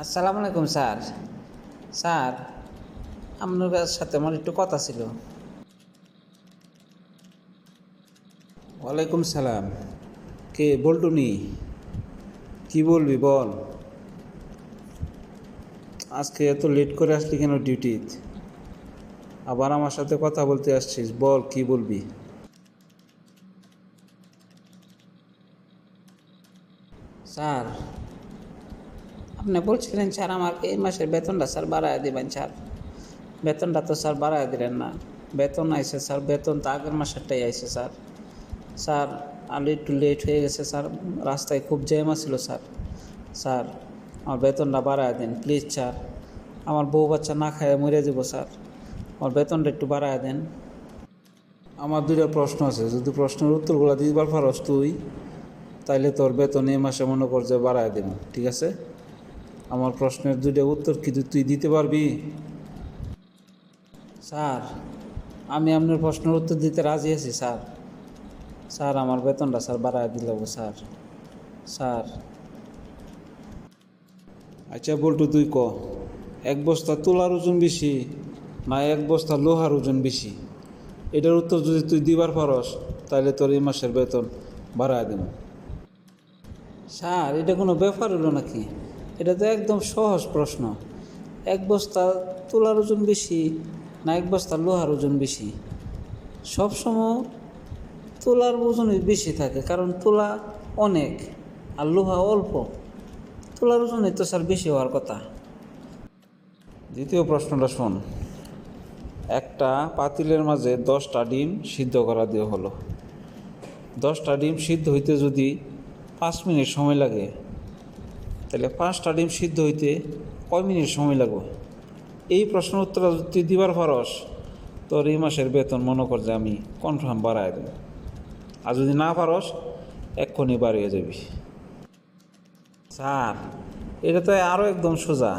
আসসালামু আলাইকুম sir. Sir, আপনার সাথে আমার একটু কথা ছিল। ওয়ালাইকুম সালাম। কে বলটুনি? কি বলবি বল। আজকে এত লেট করে আসলি কেন ডিউটিতে? আবার আমার সাথে কথা বলতে আসছিস, বল কি বলবি। স্যার, আপনি বলছিলেন স্যার আমাকে এই মাসের বেতনটা স্যার বাড়ায় দেবেন স্যার। বেতনটা তো স্যার বাড়ায় দিলেন না। বেতন আইসে স্যার, বেতন তো আগের মাসেরটাই আইসে স্যার। স্যার, আলু একটু লেট হয়ে গেছে স্যার, রাস্তায় খুব জ্যাম ছিল স্যার। স্যার, আমার বেতনটা বাড়ায় দেন প্লিজ স্যার। আমার বউ বাচ্চা না খায় মরে যাবো স্যার। আমার বেতনটা একটু বাড়ায় দেন। আমার দুইটা প্রশ্ন আছে, যদি প্রশ্নের উত্তরগুলো দিবার পারস তুই, তাইলে তোর বেতন এই মাসে মনে কর যে বাড়ায় দেব, ঠিক আছে? আমার প্রশ্নের দুইটা উত্তর কি তুই দিতে পারবি? স্যার, আমি আপনার প্রশ্নের উত্তর দিতে রাজি আছি স্যার। স্যার, আমার বেতনটা স্যার বাড়ায় দিল স্যার। স্যার, আচ্ছা বলটু, তুই ক, এক বস্তা তুলার ওজন বেশি না এক বস্তা লোহার ওজন বেশি? এটার উত্তর যদি তুই দিবার পারস, তাহলে তোর এই মাসের বেতন বাড়ায় দেব। স্যার, এটা কোনো ব্যাপার হলো নাকি? এটা তো একদম সহজ প্রশ্ন। এক বস্তা তুলার ওজন বেশি না এক বস্তা লোহার ওজন বেশি? সবসময় তুলার ওজনই বেশি থাকে, কারণ তুলা অনেক আর লোহা অল্প। তুলার ওজনই তো স্যার বেশি হওয়ার কথা। দ্বিতীয় প্রশ্নটা শোন। একটা পাতিলের মাঝে 10টা ডিম সিদ্ধ করা দেওয়া হলো। 10টা ডিম সিদ্ধ হইতে যদি 5 মিনিট সময় লাগে, তাহলে 5টা ডিম সিদ্ধ হইতে কয় মিনিট সময় লাগবে? এই প্রশ্নের উত্তর যদি তুই দিবার পারস, তোর এই মাসের বেতন মনে কর যে আমি কনফার্ম বাড়ায় দেব। আর যদি না পারস, এক্ষুনি বাড়িয়ে যাবি। স্যার, এটা তো আরও একদম সোজা।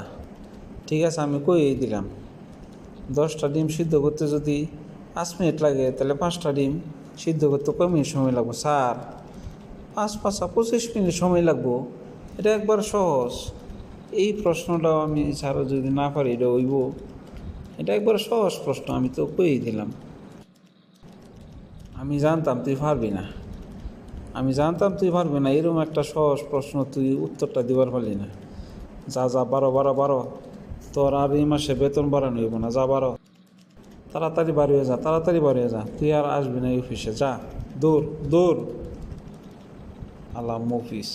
ঠিক আছে, আমি কইই দিলাম। 10টা ডিম সিদ্ধ করতে যদি 5 মিনিট লাগে, তাহলে 5টা ডিম সিদ্ধ করতে কয় মিনিট সময় লাগবে স্যার? 5×5=25 মিনিট সময় লাগবো। এটা একবার সহজ। এই প্রশ্নটাও আমি স্যারও যদি না পারি এটা হইব? এটা একবার সহজ প্রশ্ন, আমি তো কইই দিলাম। আমি জানতাম তুই পারবি না। আমি জানতাম তুই পারবি না, এরকম একটা সহজ প্রশ্ন তুই উত্তরটা দিবার পারলি না। যা যা, বারো বারো বারো। তোর আর এই মাসে বেতন বাড়ানো হইব না, যা বারো। তাড়াতাড়ি বাড়ি হয়ে যা, তাড়াতাড়ি বাড়ি হয়ে যা, তুই আর আসবি না এই অফিসে, যা। দৌড় দৌড়। আল্লাহ মফিস।